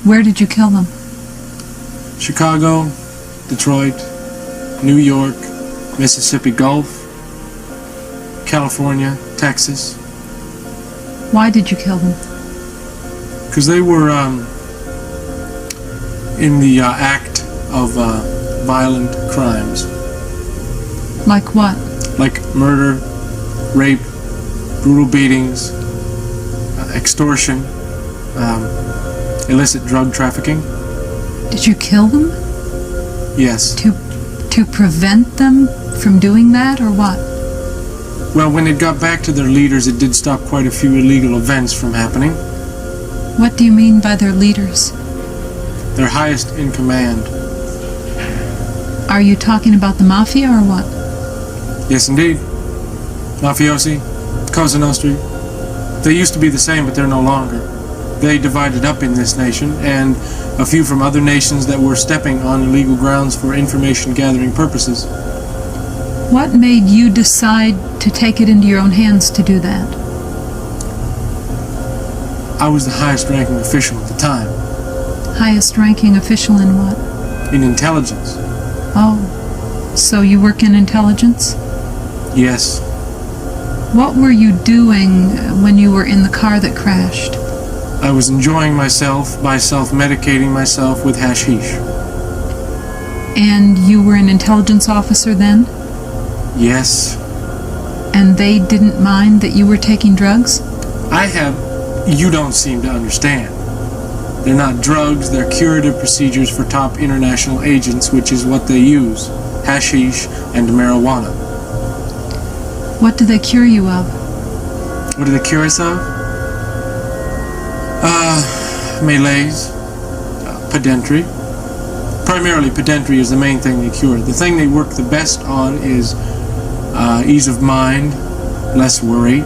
Where did you kill them? Chicago, Detroit, New York, Mississippi Gulf, California, Texas. Why did you kill them? Because they were in the act of violent crimes. Like what? Like murder, rape, brutal beatings, extortion, illicit drug trafficking. Did you kill them? Yes. To prevent them from doing that, or what? Well, when it got back to their leaders, it did stop quite a few illegal events from happening. What do you mean by their leaders? Their highest in command. Are you talking about the mafia or what? Yes, indeed. Mafiosi, Cosa Nostra. They used to be the same, but they're no longer. They divided up in this nation, and a few from other nations that were stepping on illegal grounds for information gathering purposes. What made you decide to take it into your own hands to do that? I was the highest ranking official at the time. Highest ranking official in what? In intelligence. Oh, so you work in intelligence? Yes. What were you doing when you were in the car that crashed? I was enjoying myself by self-medicating myself with hashish. And you were an intelligence officer then? Yes. And they didn't mind that you were taking drugs? You don't seem to understand. They're not drugs, they're curative procedures for top international agents, which is what they use. Hashish and marijuana. What do they cure you of? What do they cure us of? Malaise, pedentry. Primarily, pedentry is the main thing they cure. The thing they work the best on is ease of mind, less worry,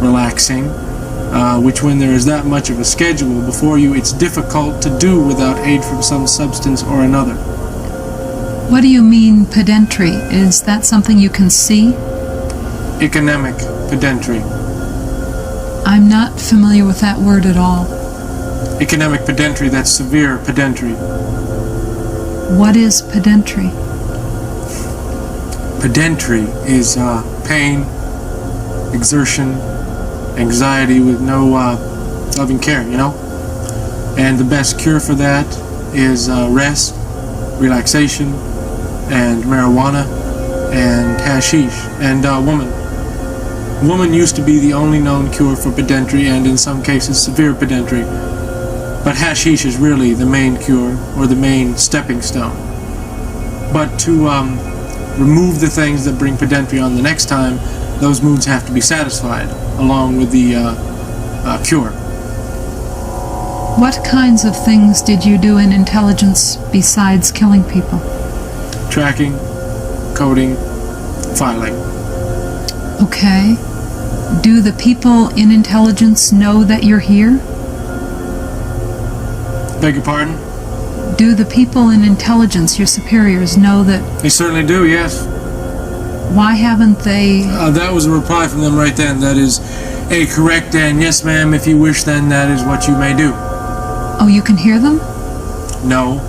relaxing, which when there is that much of a schedule before you, it's difficult to do without aid from some substance or another. What do you mean, pedentry? Is that something you can see? Economic pedentry. I'm not familiar with that word at all. Economic pedentry, that's severe pedentry. What is pedentry? Pedentry is pain, exertion, anxiety with no loving care, you know? And the best cure for that is rest, relaxation, and marijuana, and hashish, and woman. Woman used to be the only known cure for pedentry, and in some cases severe pedentry. But hashish is really the main cure, or the main stepping stone. But to remove the things that bring pedentry on the next time, those moods have to be satisfied, along with the cure. What kinds of things did you do in intelligence besides killing people? Tracking, coding, filing. Okay. Do the people in intelligence know that you're here? Beg your pardon? Do the people in intelligence, your superiors, know that... They certainly do, yes. Why haven't they... That was a reply from them right then. That is a correct and yes, ma'am, if you wish, then that is what you may do. Oh, you can hear them? No.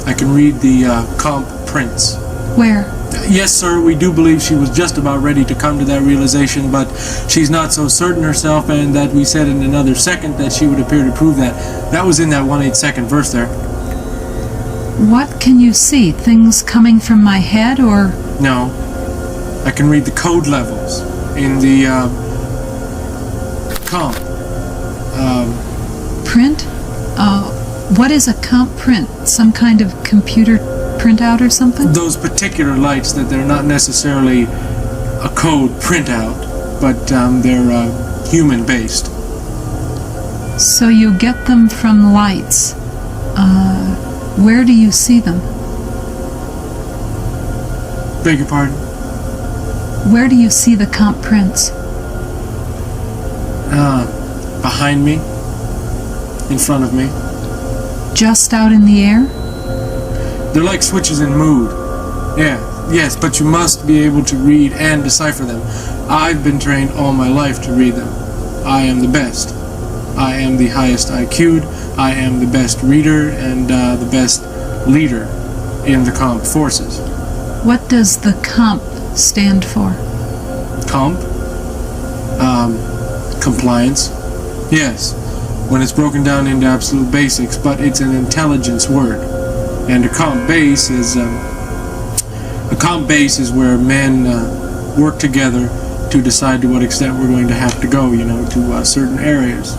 I can read the comp prints. Where? Yes, sir, we do believe she was just about ready to come to that realization, but she's not so certain herself, and that we said in another second that she would appear to prove that. That was in that 1/8-second verse there. What can you see? Things coming from my head, or... No. I can read the code levels in the comp. Print? What is a comp print? Some kind of computer printout or something? Those particular lights that they're not necessarily a code printout, but they're human-based. So you get them from lights. Where do you see them? Beg your pardon? Where do you see the comp prints? Behind me, in front of me. Just out in the air? They're like switches in mood. Yes, but you must be able to read and decipher them. I've been trained all my life to read them. I am the best. I am the highest IQ'd, I am the best reader and the best leader in the comp forces. What does the comp stand for? Comp? Compliance. Yes, when it's broken down into absolute basics, but it's an intelligence word. And a comp base is where men work together to decide to what extent we're going to have to go, to certain areas.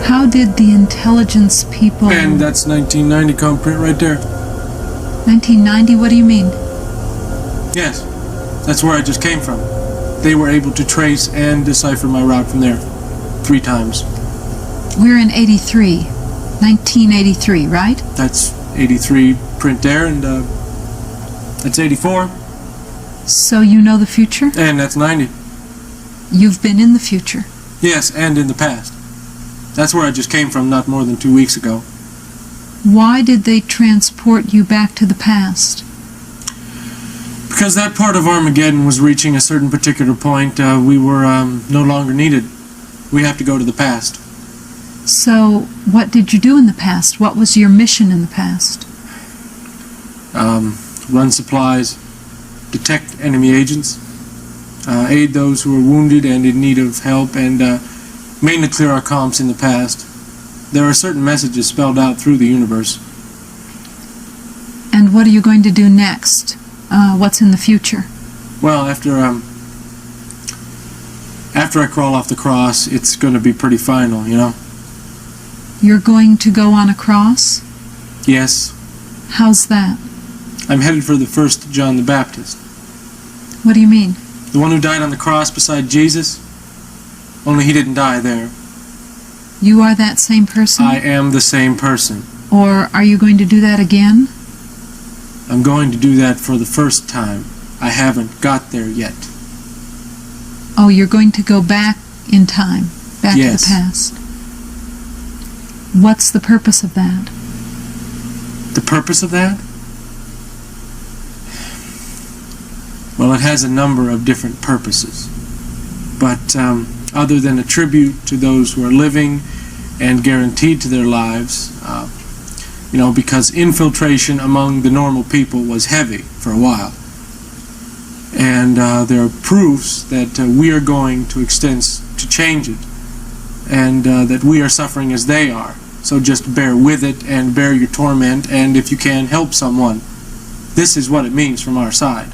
How did the intelligence people... And that's 1990 comp print right there. 1990, what do you mean? Yes, that's where I just came from. They were able to trace and decipher my route from there 3 times. We're in 83, 1983, right? That's 83 print there, and that's 84. So you know the future? And that's 90. You've been in the future. Yes, and in the past. That's where I just came from not more than 2 weeks ago. Why did they transport you back to the past? Because that part of Armageddon was reaching a certain particular point. We were no longer needed. We have to go to the past. So, what did you do in the past? What was your mission in the past? Run supplies, detect enemy agents, aid those who are wounded and in need of help, and mainly clear our comps in the past. There are certain messages spelled out through the universe. And what are you going to do next? What's in the future? Well, after I crawl off the cross, it's going to be pretty final, You're going to go on a cross? Yes. How's that? I'm headed for the first John the Baptist. What do you mean? The one who died on the cross beside Jesus, only he didn't die there. You are that same person? I am the same person. Or are you going to do that again? I'm going to do that for the first time. I haven't got there yet. Oh, you're going to go back in time, back to the past. What's the purpose of that? The purpose of that? Well, it has a number of different purposes. But other than a tribute to those who are living and guaranteed to their lives, because infiltration among the normal people was heavy for a while. And there are proofs that we are going to extend to change it, and that we are suffering as they are. So just bear with it and bear your torment, and if you can, help someone. This is what it means from our side.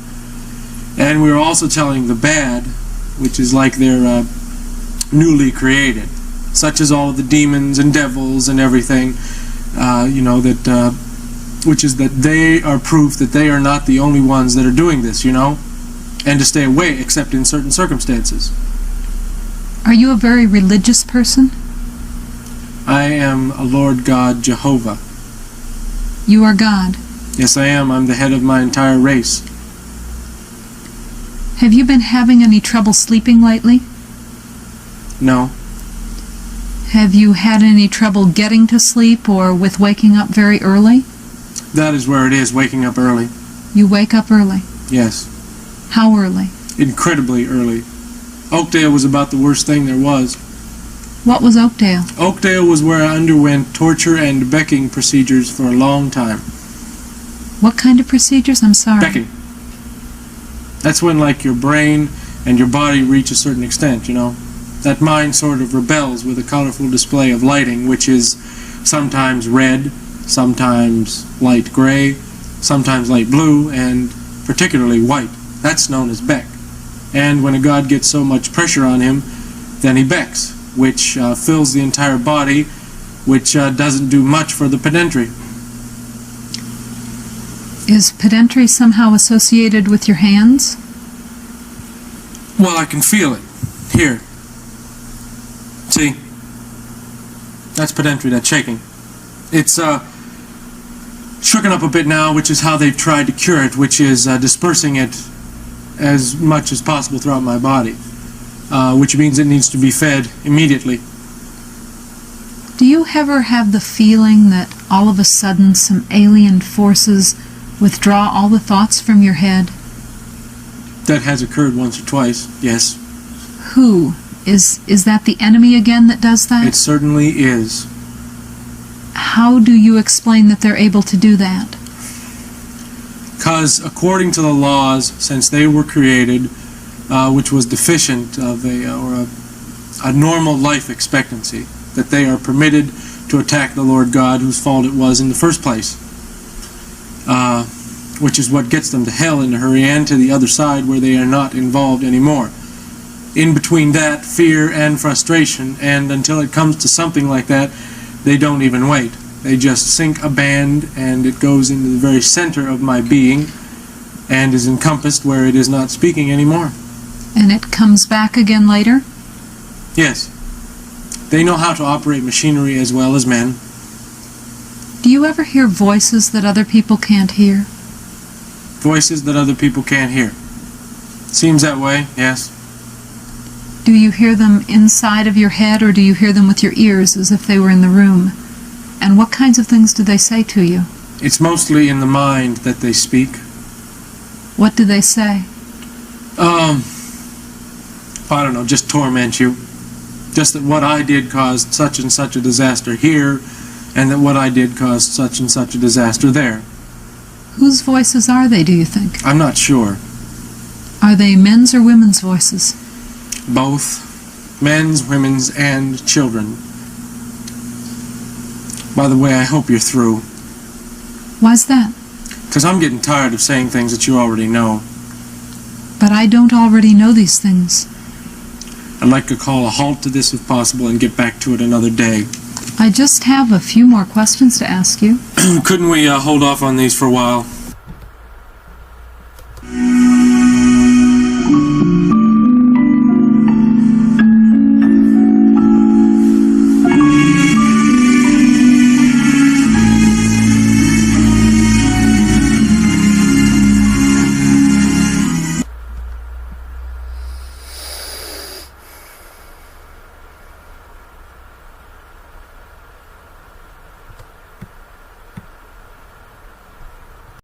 And we are also telling the bad, which is like they're newly created, such as all of the demons and devils and everything, which is that they are proof that they are not the only ones that are doing this, and to stay away except in certain circumstances. Are you a very religious person? I am a Lord God Jehovah. You are God? Yes, I am. I'm the head of my entire race. Have you been having any trouble sleeping lately? No. Have you had any trouble getting to sleep or with waking up very early? That is where it is, waking up early. You wake up early? Yes. How early? Incredibly early. Oakdale was about the worst thing there was. What was Oakdale? Oakdale was where I underwent torture and becking procedures for a long time. What kind of procedures? I'm sorry. Becking. That's when, your brain and your body reach a certain extent, That mind sort of rebels with a colorful display of lighting, which is sometimes red, sometimes light gray, sometimes light blue, and particularly white. That's known as beck. And when a god gets so much pressure on him, then he becks, which fills the entire body, which doesn't do much for the pedentry. Is pedentry somehow associated with your hands? Well, I can feel it. Here. See? That's pedentry, that's shaking. It's shooken up a bit now, which is how they've tried to cure it, which is dispersing it as much as possible throughout my body, which means it needs to be fed immediately. Do you ever have the feeling that all of a sudden some alien forces withdraw all the thoughts from your head? That has occurred once or twice, yes. Who? Is that the enemy again that does that? It certainly is. How do you explain that they're able to do that? Because according to the laws, since they were created, which was deficient of a normal life expectancy, that they are permitted to attack the Lord God, whose fault it was in the first place, which is what gets them to hell in a hurry and to the other side where they are not involved anymore. In between that, fear and frustration, and until it comes to something like that, they don't even wait. They just sink a band, and it goes into the very center of my being and is encompassed where it is not speaking anymore. And it comes back again later? Yes. They know how to operate machinery as well as men. Do you ever hear voices that other people can't hear? Voices that other people can't hear. Seems that way, yes. Do you hear them inside of your head, or do you hear them with your ears as if they were in the room? And what kinds of things do they say to you? It's mostly in the mind that they speak. What do they say? I don't know, just torment you. Just that what I did caused such and such a disaster here, and that what I did caused such and such a disaster there. Whose voices are they, do you think? I'm not sure. Are they men's or women's voices? Both. Men's, women's, and children. By the way, I hope you're through. Why's that? Because I'm getting tired of saying things that you already know. But I don't already know these things. I'd like to call a halt to this if possible and get back to it another day. I just have a few more questions to ask you. Couldn't we hold off on these for a while?